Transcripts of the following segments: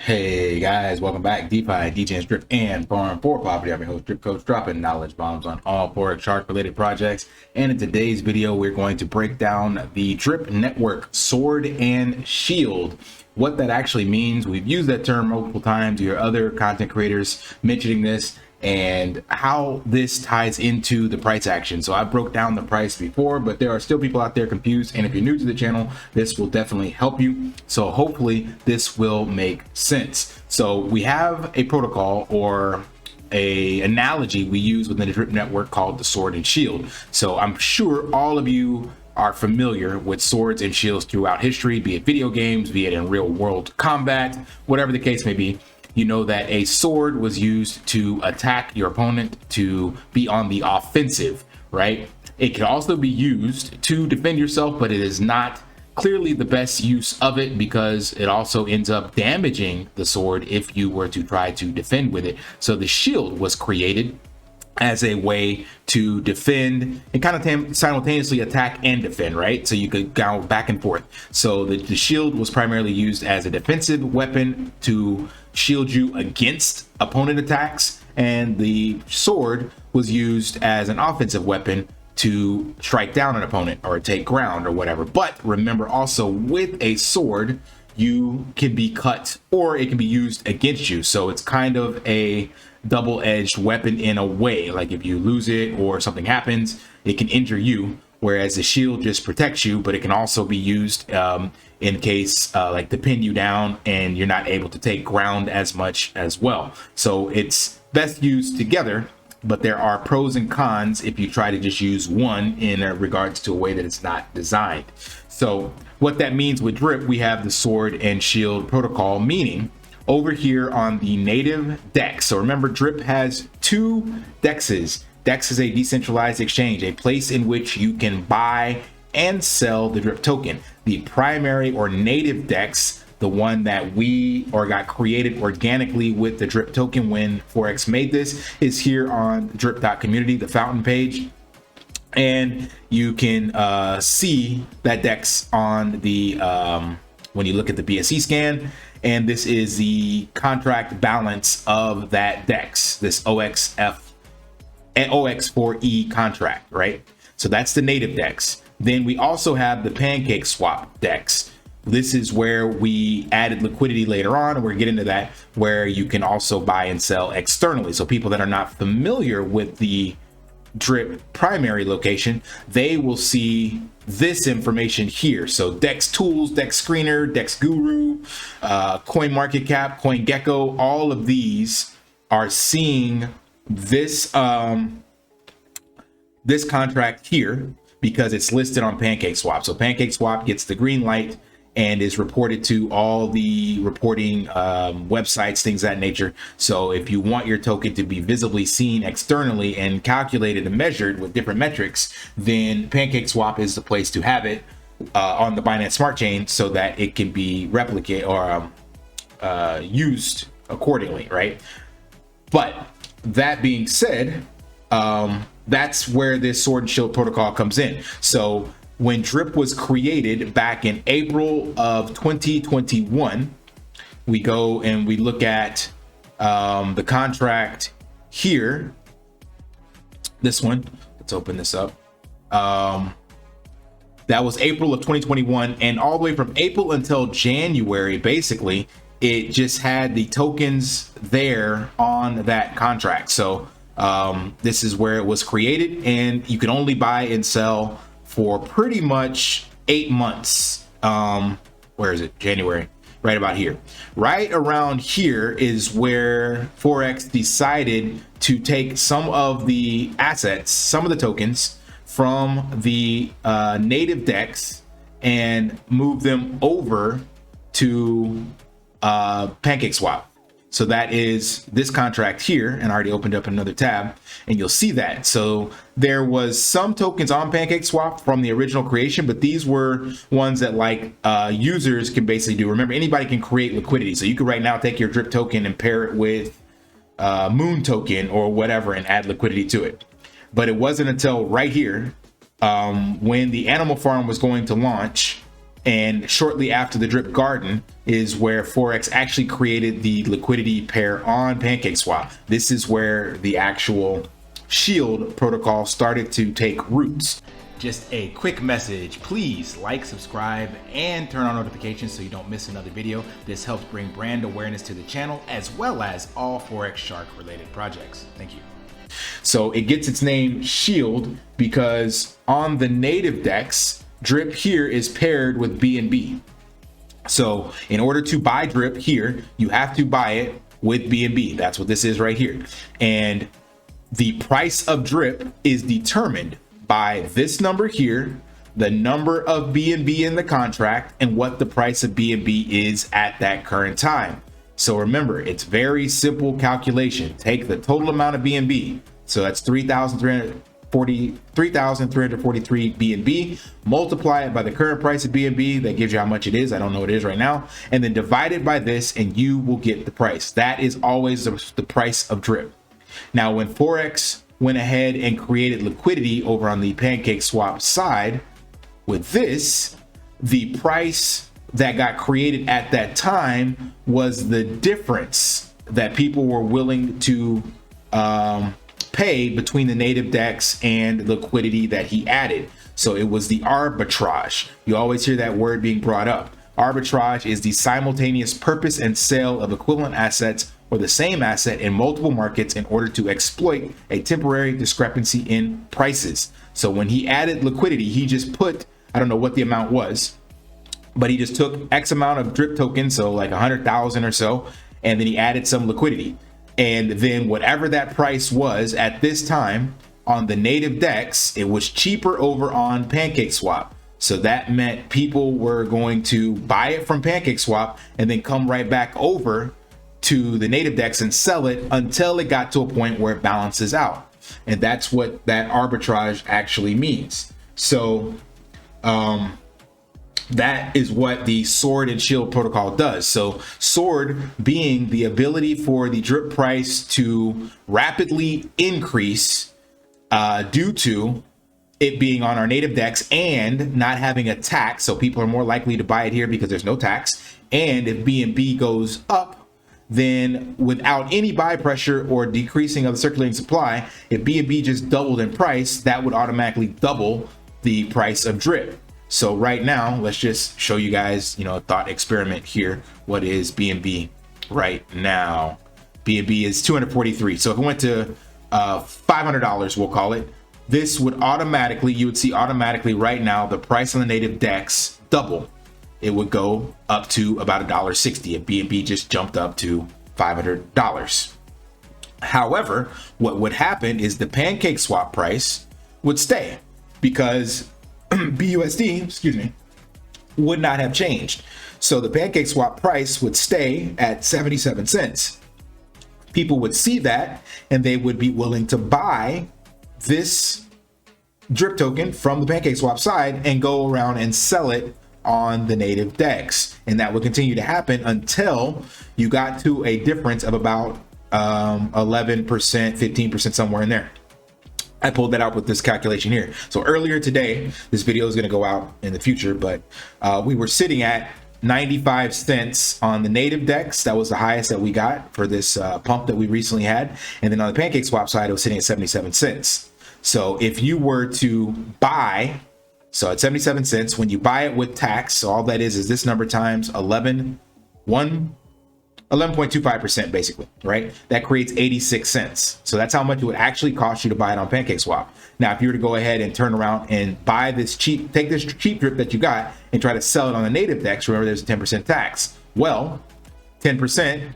Hey guys, welcome back. DeFi, degens, drip, and farm for property. I'm your host, Drip Coach, dropping knowledge bombs on all Forex Shark related projects. And in today's video, we're going to break down the drip network sword and shield. What that actually means. We've used that term multiple times. You hear other content creators mentioning this and how this ties into the price action. So I broke down the price before, but there are still people out there confused. And if you're new to the channel, this will definitely help you. So hopefully this will make sense. So we have a protocol or a analogy we use within the drip network called the sword and shield. So I'm sure all of you are familiar with swords and shields throughout history, be it video games, be it in real world combat, whatever the case may be. You know that a sword was used to attack your opponent, to be on the offensive, right? It can also be used to defend yourself, but it is not clearly the best use of it because it also ends up damaging the sword if you were to try to defend with it. So the shield was created as a way to defend and kind of simultaneously attack and defend, right? So you could go back and forth. So the shield was primarily used as a defensive weapon to shield you against opponent attacks, and the sword was used as an offensive weapon to strike down an opponent or take ground or whatever. But remember also, with a sword, you can be cut or it can be used against you. So it's kind of a double-edged weapon in a way. Like if you lose it or something happens, it can injure you, whereas the shield just protects you, but it can also be used in case like to pin you down and you're not able to take ground as much as well. So it's best used together, but there are pros and cons if you try to just use one in regards to a way that it's not designed. So what that means with drip, we have the sword and shield protocol, meaning over here on the native DEX. So remember, drip has two DEXs. DEX is a decentralized exchange, a place in which you can buy and sell the drip token. The primary or native DEX, the one that we got created organically with the drip token when Forex made this, is here on drip.community, the fountain page. And you can see that DEX on the when you look at the BSC scan. And this is the contract balance of that DEX, this OXF and OX4E contract, right? So that's the native DEX. Then we also have the pancake swap DEX. This is where we added liquidity later on, and we're getting to that, where you can also buy and sell externally. So people that are not familiar with the drip primary location, they will see this information here. So DEX tools, DEX screener, DEX guru, coin market cap, coin gecko, all of these are seeing this this contract here because it's listed on pancake swap. So pancake swap gets the green light and is reported to all the reporting websites, things of that nature. So if you want your token to be visibly seen externally and calculated and measured with different metrics, then pancake swap is the place to have it on the Binance Smart Chain so that it can be replicated or used accordingly, right? But that being said, that's where this sword and shield protocol comes in. So when drip was created back in April of 2021, we go and we look at the contract here. This one, let's open this up. That was April of 2021, and all the way from April until January, basically, it just had the tokens there on that contract. So this is where it was created, and you can only buy and sell for pretty much 8 months. Where is it? January, right about here. Right around here is where Forex decided to take some of the assets, some of the tokens from the native DEX and move them over to pancake swap. So that is this contract here, and I already opened up another tab, and you'll see that. So there was some tokens on PancakeSwap from the original creation, but these were ones that like users can basically do. Remember, anybody can create liquidity. So you could right now take your drip token and pair it with Moon token or whatever and add liquidity to it. But it wasn't until right here when the animal farm was going to launch And shortly after the drip garden is where Forex actually created the liquidity pair on PancakeSwap. This is where the actual Shield protocol started to take roots. Just a quick message, please like, subscribe, and turn on notifications so you don't miss another video. This helps bring brand awareness to the channel as well as all Forex Shark related projects. Thank you. So it gets its name Shield because on the native DEX, drip here is paired with BNB. So in order to buy drip here, you have to buy it with BNB. That's what this is right here. And the price of drip is determined by this number here, the number of BNB in the contract, and what the price of BNB is at that current time. So remember, it's very simple calculation. Take the total amount of BNB. So that's 3,343 BNB, multiply it by the current price of BNB. That gives you how much it is. I don't know what it is right now. And then divide it by this and you will get the price. That is always the price of drip. Now, when Forex went ahead and created liquidity over on the PancakeSwap side with this, the price that got created at that time was the difference that people were willing to pay between the native DEX and liquidity that he added. So it was the arbitrage. You always hear that word being brought up. Arbitrage is the simultaneous purchase and sale of equivalent assets or the same asset in multiple markets in order to exploit a temporary discrepancy in prices. So when he added liquidity, he just put, I don't know what the amount was, but he just took X amount of drip tokens, so like 100,000 or so, and then he added some liquidity. And then whatever that price was at this time on the native DEX, it was cheaper over on PancakeSwap. So that meant people were going to buy it from PancakeSwap and then come right back over to the native DEX and sell it until it got to a point where it balances out. And that's what that arbitrage actually means. So that is what the Sword and Shield protocol does. So Sword being the ability for the drip price to rapidly increase due to it being on our native DEX and not having a tax. So people are more likely to buy it here because there's no tax. And if BNB goes up, then without any buy pressure or decreasing of the circulating supply, if BNB just doubled in price, that would automatically double the price of drip. So right now, let's just show you guys, a thought experiment here. What is BNB right now? BNB is 243. So if it went to $500, we'll call it, this would automatically, you would see automatically right now, the price on the native DEX double. It would go up to about $1.60 if BNB just jumped up to $500. However, what would happen is the PancakeSwap price would stay because BUSD, would not have changed. So the PancakeSwap price would stay at 77 cents. People would see that and they would be willing to buy this drip token from the PancakeSwap side and go around and sell it on the native DEX. And that would continue to happen until you got to a difference of about 11%, 15%, somewhere in there. I pulled that out with this calculation here. So earlier today, this video is going to go out in the future, but we were sitting at 95 cents on the native DEX. That was the highest that we got for this pump that we recently had. And then on the PancakeSwap side, it was sitting at 77 cents. So if you were to buy, so at 77 cents, when you buy it with tax, so all that is this number times 11.25% basically, right? That creates 86 cents. So that's how much it would actually cost you to buy it on PancakeSwap. Now, if you were to go ahead and turn around and buy this cheap, take this cheap drip that you got and try to sell it on the native DEX, remember there's a 10% tax. Well, 10%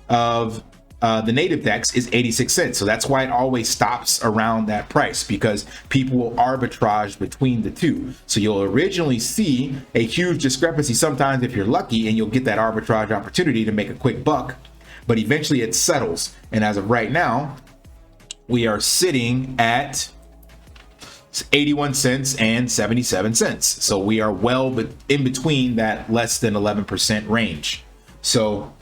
of the native DEX is 86 cents. So that's why it always stops around that price, because people will arbitrage between the two. So you'll originally see a huge discrepancy sometimes if you're lucky, and you'll get that arbitrage opportunity to make a quick buck, but eventually it settles. And as of right now, we are sitting at 81 cents and 77 cents. So we are well in between that less than 11% range. So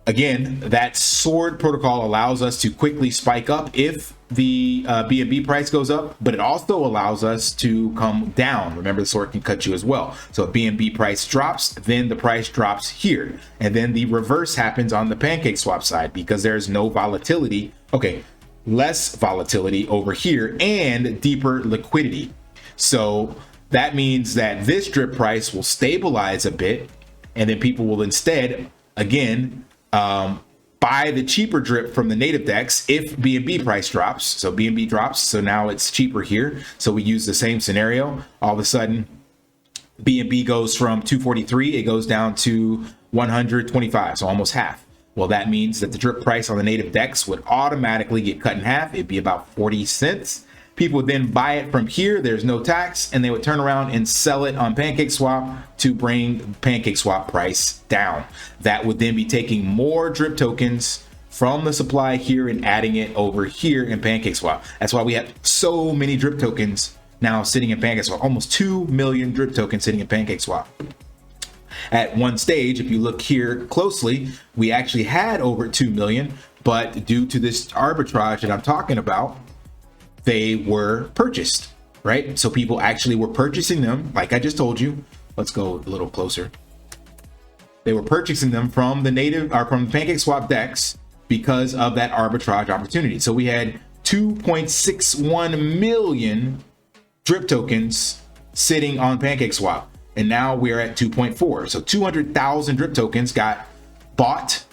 Again, that sword protocol allows us to quickly spike up if the BNB price goes up, but it also allows us to come down. Remember, the sword can cut you as well. So if BNB price drops, then the price drops here. And then the reverse happens on the pancake swap side because there's no volatility. Okay, less volatility over here and deeper liquidity. So that means that this drip price will stabilize a bit, and then people will instead, again, buy the cheaper drip from the native DEX if BNB price drops. So BNB drops, so now it's cheaper here. So we use the same scenario. All of a sudden, BNB goes from 243, it goes down to 125, so almost half. Well, that means that the drip price on the native DEX would automatically get cut in half. It'd be about 40 cents. People would then buy it from here. There's no tax, and they would turn around and sell it on PancakeSwap to bring PancakeSwap price down. That would then be taking more drip tokens from the supply here and adding it over here in PancakeSwap. That's why we have so many drip tokens now sitting in PancakeSwap. Almost 2 million drip tokens sitting in PancakeSwap. At one stage, if you look here closely, we actually had over 2 million, but due to this arbitrage that I'm talking about, they were purchased, right? So people actually were purchasing them, like I just told you. Let's go a little closer. They were purchasing them from the native or from the PancakeSwap DEX because of that arbitrage opportunity. So we had 2.61 million drip tokens sitting on PancakeSwap, and now we're at 2.4. So 200,000 drip tokens got bought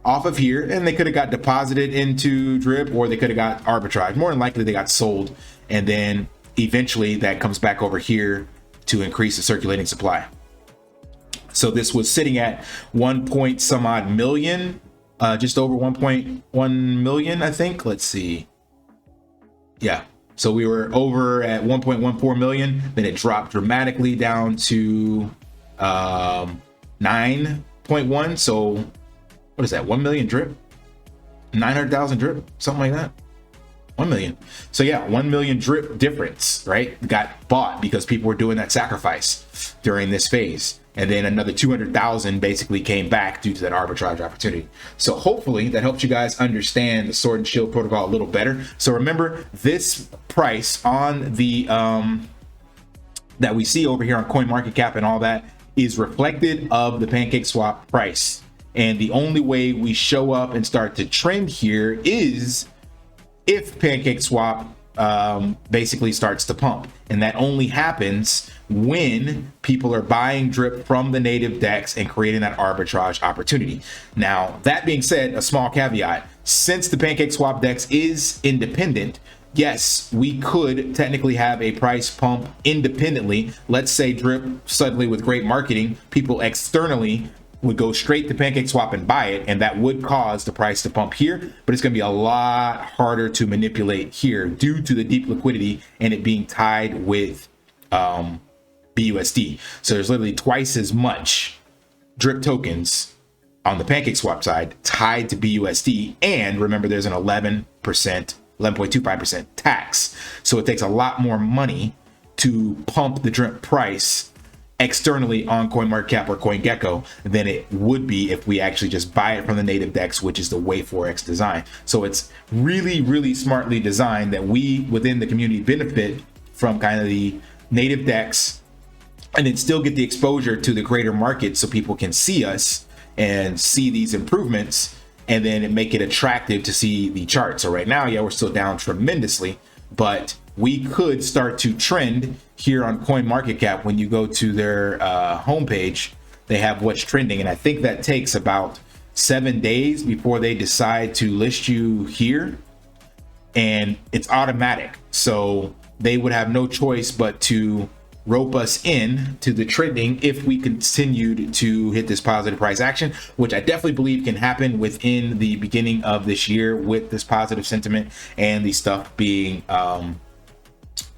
off of here, and they could have got deposited into drip, or they could have got arbitrage. More than likely they got sold, and then eventually that comes back over here to increase the circulating supply. So this was sitting at 1 point some odd million, just over 1.1 million, I think. Let's see. Yeah, so we were over at 1.14 million, then it dropped dramatically down to 9.1. So what is that, 1 million drip, 900,000 drip, something like that, 1 million. So yeah, 1 million drip difference, right, got bought because people were doing that sacrifice during this phase, and then another 200,000 basically came back due to that arbitrage opportunity. So hopefully that helps you guys understand the sword and shield protocol a little better. So remember, this price on the that we see over here on CoinMarketCap and all that is reflected of the PancakeSwap price. And the only way we show up and start to trend here is if PancakeSwap basically starts to pump. And that only happens when people are buying drip from the native DEX and creating that arbitrage opportunity. Now, that being said, a small caveat, since the PancakeSwap DEX is independent, yes, we could technically have a price pump independently. Let's say drip suddenly, with great marketing, people externally would go straight to PancakeSwap and buy it, and that would cause the price to pump here, but it's going to be a lot harder to manipulate here due to the deep liquidity and it being tied with BUSD. So there's literally twice as much drip tokens on the PancakeSwap side tied to BUSD, and remember, there's an 11.25% tax. So it takes a lot more money to pump the drip price externally on CoinMarketCap or CoinGecko than it would be if we actually just buy it from the native DEX, which is the way Forex design. So it's really, really smartly designed that we within the community benefit from kind of the native DEX and then still get the exposure to the greater market so people can see us and see these improvements, and then make it attractive to see the chart. So right now, yeah, we're still down tremendously, but we could start to trend here on CoinMarketCap. When you go to their homepage, they have what's trending, and I think that takes about 7 days before they decide to list you here, and it's automatic. So they would have no choice but to rope us in to the trending if we continued to hit this positive price action, which I definitely believe can happen within the beginning of this year with this positive sentiment and the stuff being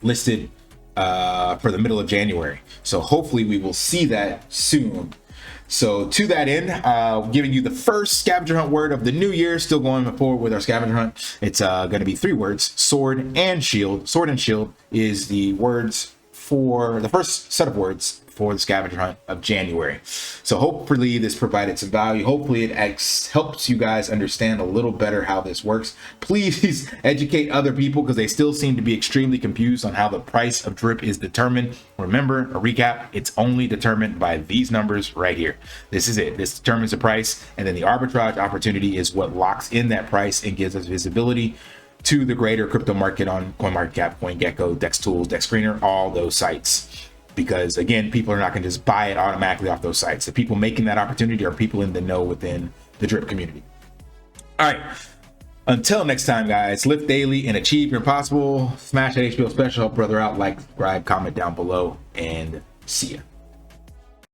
listed for the middle of January. So hopefully we will see that soon. So to that end, giving you the first scavenger hunt word of the new year, still going forward with our scavenger hunt. It's going to be 3 words, sword and shield. Sword and shield is the words for the first set of words for the scavenger hunt of January. So hopefully this provided some value. Hopefully it helps you guys understand a little better how this works. Please educate other people, because they still seem to be extremely confused on how the price of drip is determined. Remember, a recap, it's only determined by these numbers right here. This is it. This determines the price, and then the arbitrage opportunity is what locks in that price and gives us visibility to the greater crypto market on CoinMarketCap, CoinGecko, DEX Tools, DEX Screener, all those sites. Because again, people are not going to just buy it automatically off those sites. The people making that opportunity are people in the know within the drip community. All right. Until next time, guys, lift daily and achieve your impossible. Smash that HBO special. Help brother out. Like, subscribe, comment down below, and see ya.